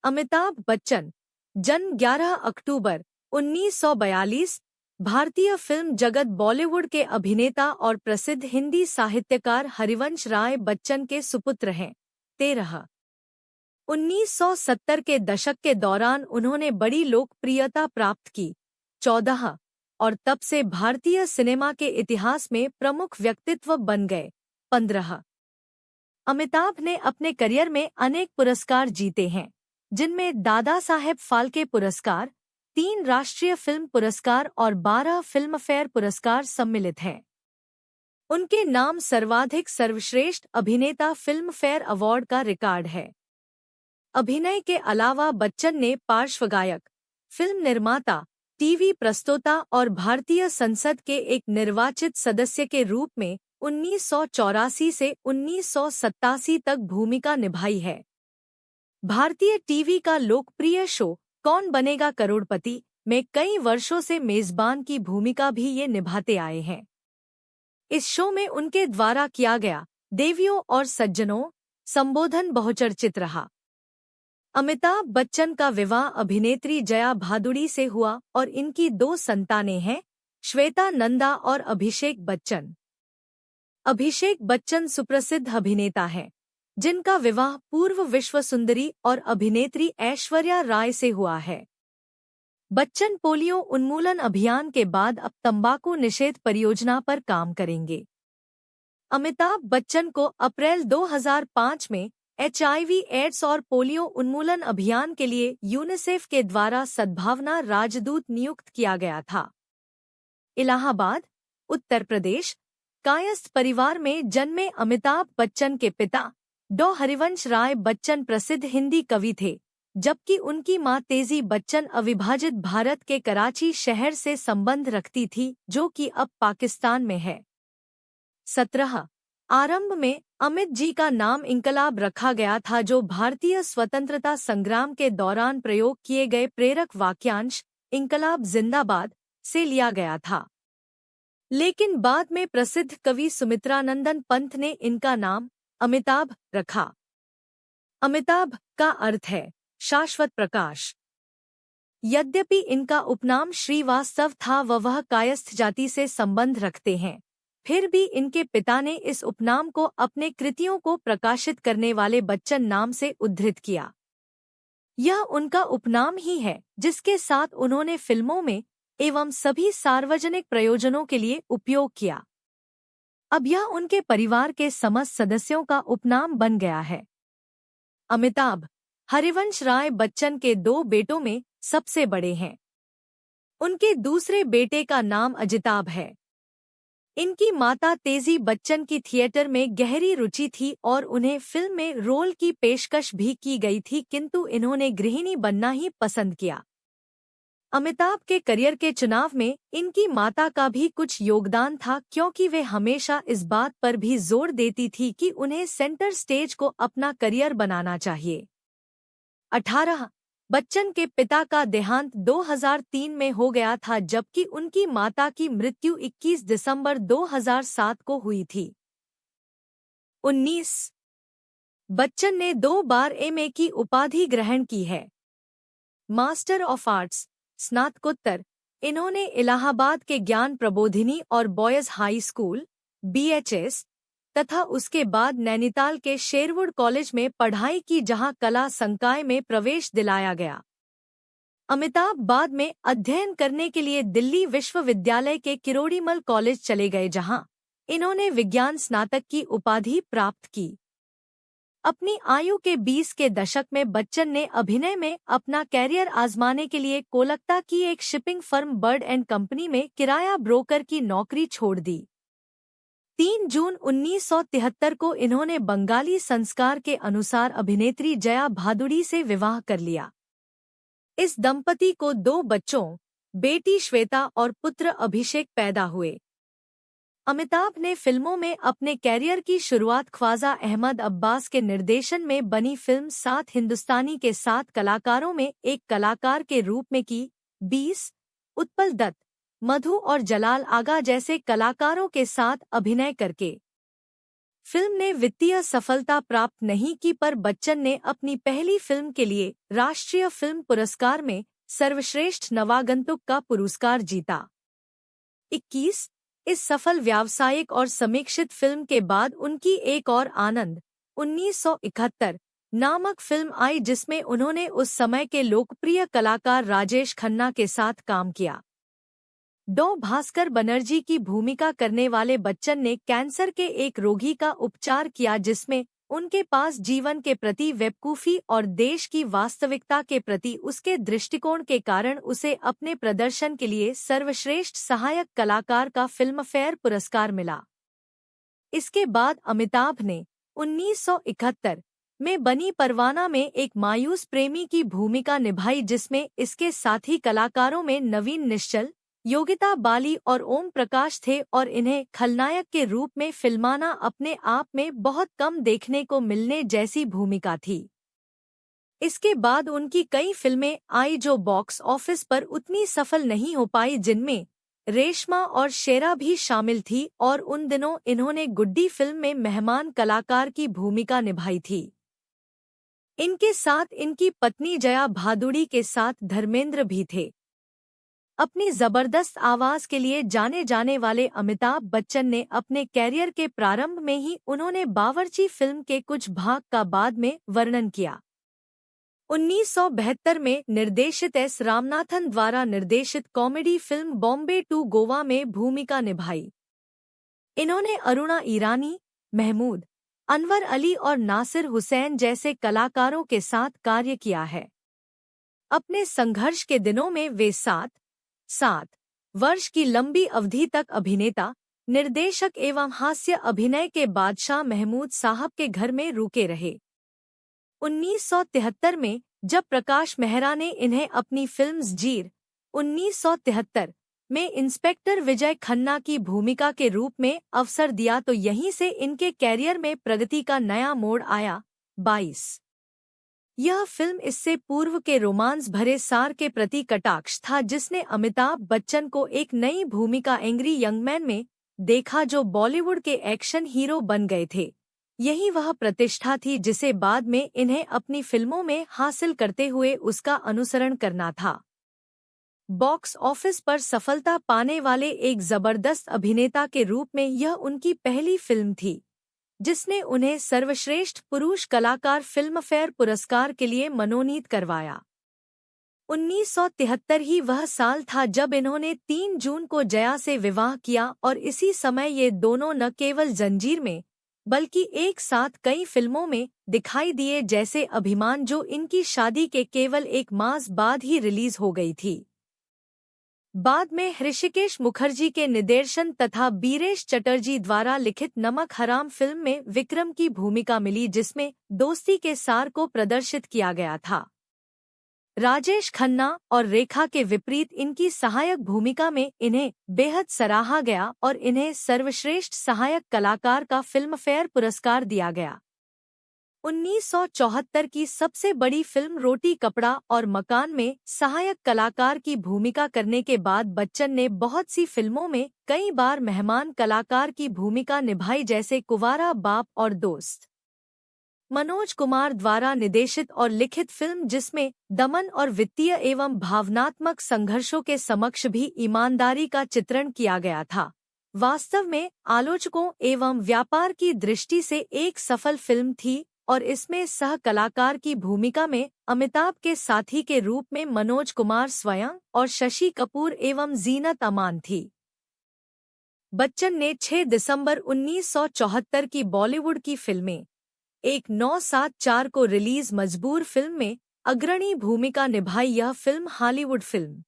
अमिताभ बच्चन, जन्म 11 अक्टूबर 1942, भारतीय फिल्म जगत बॉलीवुड के अभिनेता और प्रसिद्ध हिंदी साहित्यकार हरिवंश राय बच्चन के सुपुत्र हैं। 13 1970 के दशक के दौरान उन्होंने बड़ी लोकप्रियता प्राप्त की। 14 और तब से भारतीय सिनेमा के इतिहास में प्रमुख व्यक्तित्व बन गए। 15 अमिताभ ने अपने करियर में अनेक पुरस्कार जीते हैं, जिनमें दादा साहेब फाल्के पुरस्कार, 3 राष्ट्रीय फिल्म पुरस्कार और 12 फिल्मफेयर पुरस्कार सम्मिलित हैं। उनके नाम सर्वाधिक सर्वश्रेष्ठ अभिनेता फिल्मफेयर अवार्ड का रिकॉर्ड है। अभिनय के अलावा बच्चन ने पार्श्व गायक, फिल्म निर्माता, टीवी प्रस्तोता और भारतीय संसद के एक निर्वाचित सदस्य के रूप में 1984 से 1987 तक भूमिका निभाई है। भारतीय टीवी का लोकप्रिय शो कौन बनेगा करोड़पति में कई वर्षों से मेजबान की भूमिका भी ये निभाते आए हैं। इस शो में उनके द्वारा किया गया देवियों और सज्जनों संबोधन बहुचर्चित रहा। अमिताभ बच्चन का विवाह अभिनेत्री जया भादुड़ी से हुआ और इनकी 2 संतानें हैं, श्वेता नंदा और अभिषेक बच्चन। अभिषेक बच्चन सुप्रसिद्ध अभिनेता हैं, जिनका विवाह पूर्व विश्व सुंदरी और अभिनेत्री ऐश्वर्या राय से हुआ है। बच्चन पोलियो उन्मूलन अभियान के बाद अब तंबाकू निषेध परियोजना पर काम करेंगे। अमिताभ बच्चन को अप्रैल 2005 में HIV एड्स और पोलियो उन्मूलन अभियान के लिए यूनिसेफ के द्वारा सद्भावना राजदूत नियुक्त किया गया था। इलाहाबाद, उत्तर प्रदेश, कायस्थ परिवार में जन्मे अमिताभ बच्चन के पिता डॉ हरिवंश राय बच्चन प्रसिद्ध हिंदी कवि थे, जबकि उनकी मां तेजी बच्चन अविभाजित भारत के कराची शहर से संबंध रखती थी, जो कि अब पाकिस्तान में है। 17 आरंभ में अमित जी का नाम इंकलाब रखा गया था, जो भारतीय स्वतंत्रता संग्राम के दौरान प्रयोग किए गए प्रेरक वाक्यांश इंकलाब जिंदाबाद से लिया गया था। लेकिन बाद में प्रसिद्ध कवि सुमित्रानंदन पंत ने इनका नाम अमिताभ रखा। अमिताभ का अर्थ है शाश्वत प्रकाश। यद्यपि इनका उपनाम श्रीवास्तव था वह कायस्थ जाति से संबंध रखते हैं, फिर भी इनके पिता ने इस उपनाम को अपने कृतियों को प्रकाशित करने वाले बच्चन नाम से उद्धृत किया। यह उनका उपनाम ही है जिसके साथ उन्होंने फिल्मों में एवं सभी सार्वजनिक प्रयोजनों के लिए उपयोग किया। अब यह उनके परिवार के समस्त सदस्यों का उपनाम बन गया है। अमिताभ हरिवंश राय बच्चन के 2 बेटों में सबसे बड़े हैं। उनके दूसरे बेटे का नाम अजिताभ है। इनकी माता तेजी बच्चन की थिएटर में गहरी रुचि थी और उन्हें फिल्म में रोल की पेशकश भी की गई थी, किंतु इन्होंने गृहिणी बनना ही पसंद किया। अमिताभ के करियर के चुनाव में इनकी माता का भी कुछ योगदान था, क्योंकि वे हमेशा इस बात पर भी जोर देती थी कि उन्हें सेंटर स्टेज को अपना करियर बनाना चाहिए। 18 बच्चन के पिता का देहांत 2003 में हो गया था, जबकि उनकी माता की मृत्यु 21 दिसंबर 2007 को हुई थी। 19 बच्चन ने 2 बार MA की उपाधि ग्रहण की है। मास्टर ऑफ आर्ट्स स्नातकोत्तर इन्होंने इलाहाबाद के ज्ञान प्रबोधिनी और बॉयज हाई स्कूल BHS तथा उसके बाद नैनीताल के शेरवुड कॉलेज में पढ़ाई की, जहां कला संकाय में प्रवेश दिलाया गया। अमिताभ बाद में अध्ययन करने के लिए दिल्ली विश्वविद्यालय के किरोड़ीमल कॉलेज चले गए, जहां इन्होंने विज्ञान स्नातक की उपाधि प्राप्त की। अपनी आयु के 20 के दशक में बच्चन ने अभिनय में अपना कैरियर आजमाने के लिए कोलकाता की एक shipping firm bird and company में किराया ब्रोकर की नौकरी छोड़ दी। 3 जून 1973 को इन्होंने बंगाली संस्कार के अनुसार अभिनेत्री जया भादुड़ी से विवाह कर लिया। इस दंपति को 2 बच्चों, बेटी श्वेता और पुत्र अभिषेक पैदा हुए। अमिताभ ने फिल्मों में अपने कैरियर की शुरुआत ख्वाजा अहमद अब्बास के निर्देशन में बनी फिल्म 7 हिंदुस्तानी के 7 कलाकारों में एक कलाकार के रूप में की। 20 उत्पल दत्त, मधु और जलाल आगा जैसे कलाकारों के साथ अभिनय करके फिल्म ने वित्तीय सफलता प्राप्त नहीं की, पर बच्चन ने अपनी पहली फिल्म के लिए राष्ट्रीय फिल्म पुरस्कार में सर्वश्रेष्ठ नवागंतुक का पुरस्कार जीता। 21 इस सफल व्यावसायिक और समीक्षित फिल्म के बाद उनकी एक और आनंद 1971 नामक फिल्म आई, जिसमें उन्होंने उस समय के लोकप्रिय कलाकार राजेश खन्ना के साथ काम किया। डॉ भास्कर बनर्जी की भूमिका करने वाले बच्चन ने कैंसर के एक रोगी का उपचार किया, जिसमें उनके पास जीवन के प्रति बेवकूफी और देश की वास्तविकता के प्रति उसके दृष्टिकोण के कारण उसे अपने प्रदर्शन के लिए सर्वश्रेष्ठ सहायक कलाकार का फिल्मफेयर पुरस्कार मिला। इसके बाद अमिताभ ने 1971 में बनी परवाना में एक मायूस प्रेमी की भूमिका निभाई, जिसमें इसके साथी कलाकारों में नवीन निश्चल, योगिता बाली और ओम प्रकाश थे, और इन्हें खलनायक के रूप में फिल्माना अपने आप में बहुत कम देखने को मिलने जैसी भूमिका थी। इसके बाद उनकी कई फिल्में आई जो बॉक्स ऑफिस पर उतनी सफल नहीं हो पाई, जिनमें रेशमा और शेरा भी शामिल थी, और उन दिनों इन्होंने गुड्डी फिल्म में मेहमान कलाकार की भूमिका निभाई थी। इनके साथ इनकी पत्नी जया भादुड़ी के साथ धर्मेंद्र भी थे। अपनी जबरदस्त आवाज के लिए जाने जाने वाले अमिताभ बच्चन ने अपने कैरियर के प्रारंभ में ही उन्होंने बावर्ची फिल्म के कुछ भाग का बाद में वर्णन किया। 1972 में निर्देशित एस रामनाथन द्वारा निर्देशित comedy film Bombay to Goa में भूमिका निभाई। इन्होंने अरुणा ईरानी, महमूद अनवर अली और नासिर हुसैन जैसे कलाकारों के साथ कार्य किया है। अपने संघर्ष के दिनों में वे 7 वर्ष की लंबी अवधि तक अभिनेता, निर्देशक एवं हास्य अभिनय के बादशाह महमूद साहब के घर में रुके रहे। 1973 में जब प्रकाश मेहरा ने इन्हें अपनी फिल्म जीर 1973 में इंस्पेक्टर विजय खन्ना की भूमिका के रूप में अवसर दिया, तो यहीं से इनके कैरियर में प्रगति का नया मोड़ आया। 22 यह फिल्म इससे पूर्व के रोमांस भरे सार के प्रति कटाक्ष था, जिसने अमिताभ बच्चन को एक नई भूमिका एंग्री यंगमैन में देखा, जो बॉलीवुड के एक्शन हीरो बन गए थे। यही वह प्रतिष्ठा थी जिसे बाद में इन्हें अपनी फिल्मों में हासिल करते हुए उसका अनुसरण करना था। बॉक्स ऑफिस पर सफलता पाने वाले एक जबरदस्त अभिनेता के रूप में यह उनकी पहली फिल्म थी, जिसने उन्हें सर्वश्रेष्ठ पुरुष कलाकार फिल्मफेयर पुरस्कार के लिए मनोनीत करवाया। 1973 ही वह साल था जब इन्होंने 3 जून को जया से विवाह किया, और इसी समय ये दोनों न केवल जंजीर में बल्कि एक साथ कई फिल्मों में दिखाई दिए, जैसे अभिमान, जो इनकी शादी के केवल 1 मास बाद ही रिलीज हो गई थी। बाद में ऋषिकेश मुखर्जी के निर्देशन तथा बीरेश चटर्जी द्वारा लिखित नमक हराम फिल्म में विक्रम की भूमिका मिली, जिसमें दोस्ती के सार को प्रदर्शित किया गया था। राजेश खन्ना और रेखा के विपरीत इनकी सहायक भूमिका में इन्हें बेहद सराहा गया और इन्हें सर्वश्रेष्ठ सहायक कलाकार का फिल्मफेयर पुरस्कार दिया गया। 1974 की सबसे बड़ी फिल्म रोटी कपड़ा और मकान में सहायक कलाकार की भूमिका करने के बाद बच्चन ने बहुत सी फिल्मों में कई बार मेहमान कलाकार की भूमिका निभाई, जैसे कुंवारा बाप और दोस्त। मनोज कुमार द्वारा निर्देशित और लिखित फिल्म, जिसमें दमन और वित्तीय एवं भावनात्मक संघर्षों के समक्ष भी ईमानदारी का चित्रण किया गया था, वास्तव में आलोचकों एवं व्यापार की दृष्टि से एक सफल फिल्म थी, और इसमें सह कलाकार की भूमिका में अमिताभ के साथी के रूप में मनोज कुमार स्वयं और शशि कपूर एवं जीनत अमान थी। बच्चन ने 6 दिसंबर 1974 की बॉलीवुड की फिल्में 1974 को रिलीज मजबूर फिल्म में अग्रणी भूमिका निभाई। यह फिल्म हॉलीवुड फिल्म